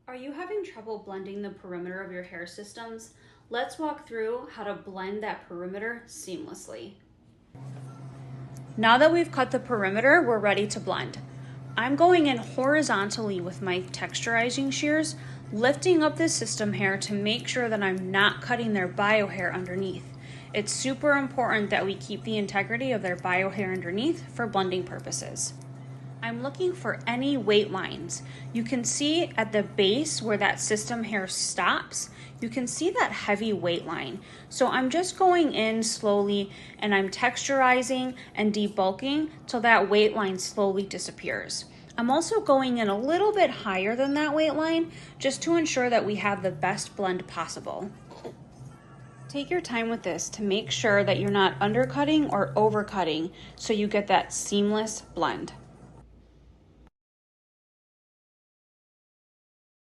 Are you having trouble blending the perimeter of your hair systems? Let's walk through how to blend that perimeter seamlessly. Now that we've cut the perimeter, we're ready to blend. I'm going in horizontally with my texturizing shears, lifting up this system hair to make sure that I'm not cutting their bio hair underneath. It's super important that we keep the integrity of their bio hair underneath for blending purposes. I'm looking for any weight lines. You can see at the base where that system hair stops, you can see that heavy weight line. So I'm just going in slowly and I'm texturizing and debulking till that weight line slowly disappears. I'm also going in a little bit higher than that weight line just to ensure that we have the best blend possible. Take your time with this to make sure that you're not undercutting or overcutting so you get that seamless blend.